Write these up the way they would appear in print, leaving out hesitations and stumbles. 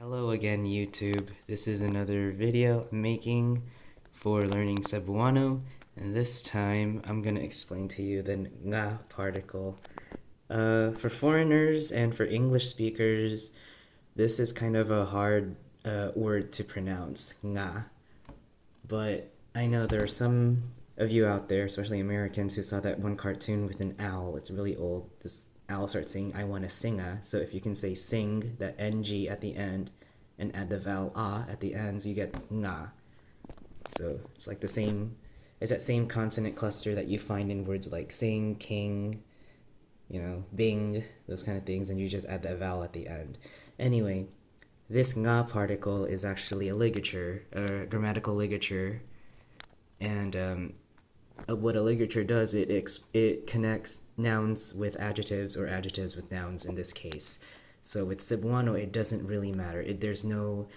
Hello again, YouTube. This is another video I'm making for learning Cebuano, and this time I'm gonna explain to you the nga particle. For foreigners and for English speakers, this is kind of a hard word to pronounce, nga. But I know there are some of you out there, especially Americans, who saw that one cartoon with an owl. It's really old. This owl starts saying, "I want to singa." So if you can say sing, that ng at the end, and add the vowel ah at the end, so you get nga. So it's like the same, it's that same consonant cluster that you find in words like sing, king, bing, those kind of things, and you just add that vowel at the end. Anyway, this nga particle is actually a ligature, a grammatical ligature, and what a ligature does, it connects nouns with adjectives or adjectives with nouns in this case. So with Cebuano, it doesn't really matter. There's no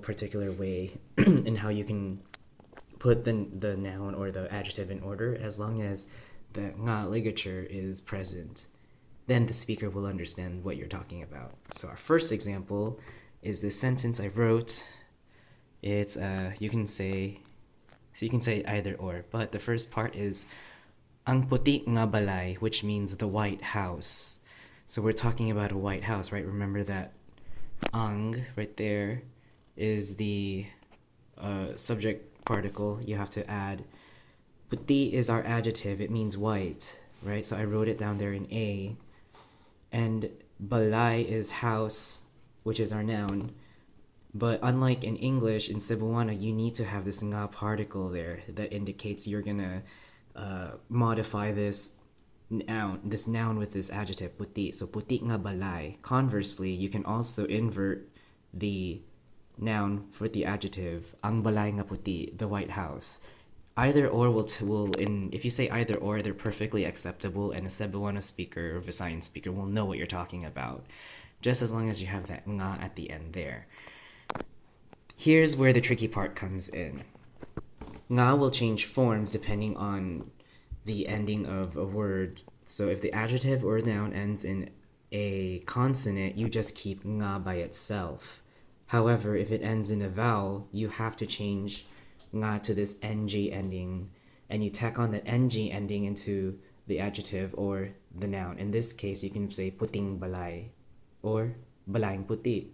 particular way in how you can put the noun or the adjective in order, as long as the nga ligature is present. Then the speaker will understand what you're talking about. So our first example is this sentence I wrote. It's you can say either or, but the first part is ang puti nga balay, which means the white house. So we're talking about a white house, right? Remember that ang right there is the subject particle. You have to add puti is our adjective. It means white, right? So I wrote it down there in A. And balay is house, which is our noun. But unlike in English, in Cebuano, you need to have this nga particle there that indicates you're gonna modify this noun with this adjective, puti. So puti nga balay. Conversely, you can also invert the noun for the adjective, ang balay nga puti, the white house. Either or if you say either or, they're perfectly acceptable, and a Cebuano speaker or Visayan speaker will know what you're talking about, just as long as you have that nga at the end there. Here's where the tricky part comes in. Nga will change forms depending on the ending of a word. So if the adjective or noun ends in a consonant, you just keep nga by itself. However, if it ends in a vowel, you have to change nga to this ng ending, and you tack on the ng ending into the adjective or the noun. In this case, you can say puting balay or balayng puti,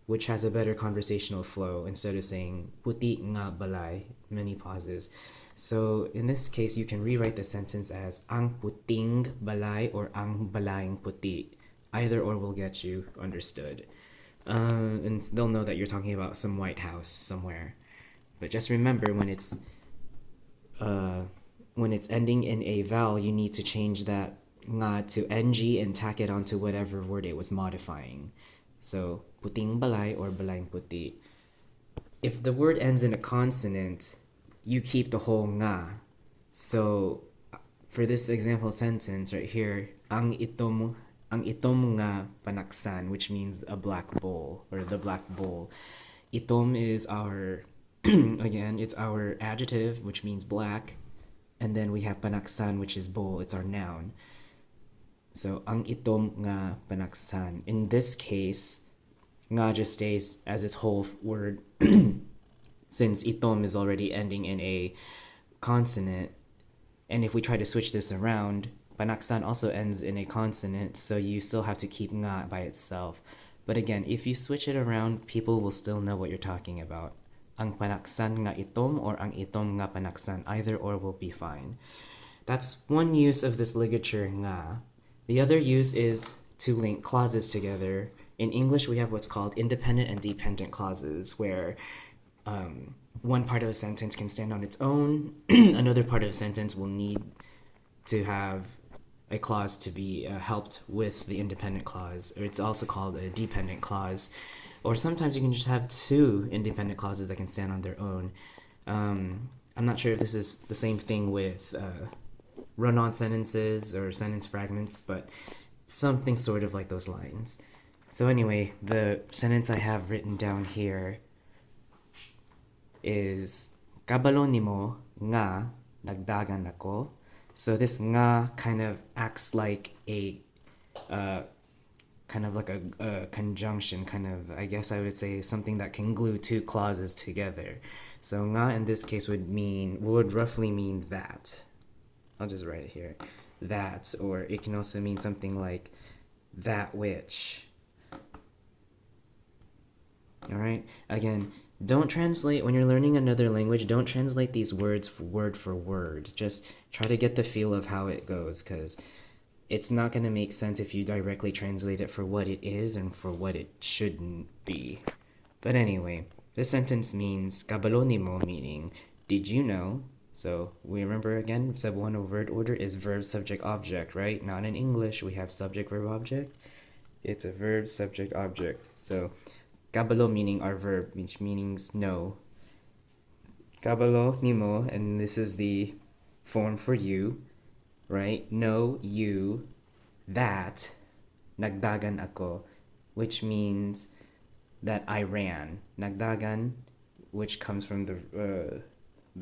which has a better conversational flow instead of saying puti nga balay, many pauses. So in this case, you can rewrite the sentence as ang puting balay or ang balayng puti. Either or will get you understood. And they'll know that you're talking about some white house somewhere. But just remember, when it's ending in a vowel, you need to change that nga to ng and tack it onto whatever word it was modifying. So puting balay or balayng puti. If the word ends in a consonant, you keep the whole nga. So for this example sentence right here, ang itom nga panaksan, which means a black bowl or the black bowl. Itom is our again, it's our adjective, which means black, and then we have panaksan, which is bowl. It's our noun. So ang itom nga panaksan. In this case, nga just stays as its whole word since itom is already ending in a consonant. And if we try to switch this around, panaksan also ends in a consonant, so you still have to keep nga by itself. But again, if you switch it around, people will still know what you're talking about. Ang panaksan nga itom or ang itom nga panaksan, either or will be fine. That's one use of this ligature nga. The other use is to link clauses together. In English, we have what's called independent and dependent clauses, where one part of a sentence can stand on its own. Another part of a sentence will need to have a clause to be helped with the independent clause, or it's also called a dependent clause. Or sometimes you can just have two independent clauses that can stand on their own. I'm not sure if this is the same thing with run-on sentences or sentence fragments, but something sort of like those lines. So anyway, the sentence I have written down here is kabalo nimo nga nagdagan ako. So this nga kind of acts like a kind of like a conjunction, kind of, I guess I would say something that can glue two clauses together. So nga in this case would roughly mean that. I'll just write it here. That, or it can also mean something like that which. Alright? Again, don't translate, when you're learning another language, don't translate these words word for word. Just try to get the feel of how it goes, because it's not going to make sense if you directly translate it for what it is and for what it shouldn't be. But anyway, this sentence means kabalo nimo, meaning did you know? So we remember again, Cebuano word order is verb, subject, object, right? Not in English, we have subject, verb, object. It's a verb, subject, object. So kabalo meaning our verb, which means no. Kabalo nimo, and this is the form for you, right? No, you, that, nagdagan ako, which means that I ran. Nagdagan, which comes from the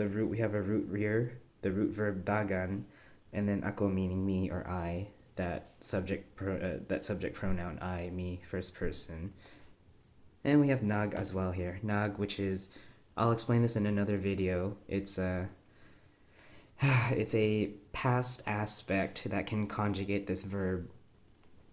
root, we have a root here, the root verb dagan, and then ako meaning me or I, that subject pronoun I, me, first person. And we have nag as well here. Nag, which is, I'll explain this in another video. It's a past aspect that can conjugate this verb,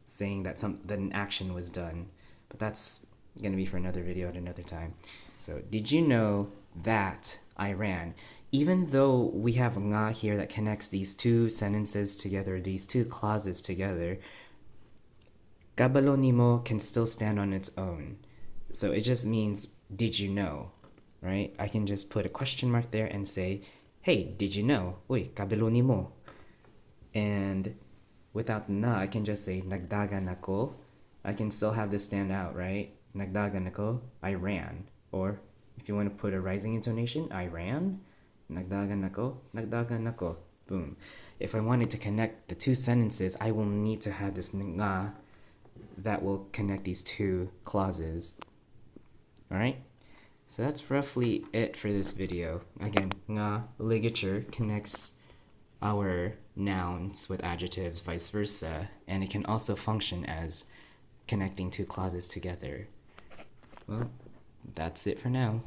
saying that an action was done. But that's gonna be for another video at another time. So, did you know that I ran? Even though we have nga here that connects these two sentences together, these two clauses together, kabalo nimo can still stand on its own. So it just means, did you know, right? I can just put a question mark there and say, hey, did you know? Uy, kabalo nimo. And without na, I can just say, nagdagan ako. I can still have this stand out, right? Nagdagan ako, I ran. Or if you want to put a rising intonation, I ran. Nagdagan ako. Boom. If I wanted to connect the two sentences, I will need to have this nga that will connect these two clauses. Alright? So that's roughly it for this video. Again, nga ligature connects our nouns with adjectives, vice versa, and it can also function as connecting two clauses together. Well, that's it for now.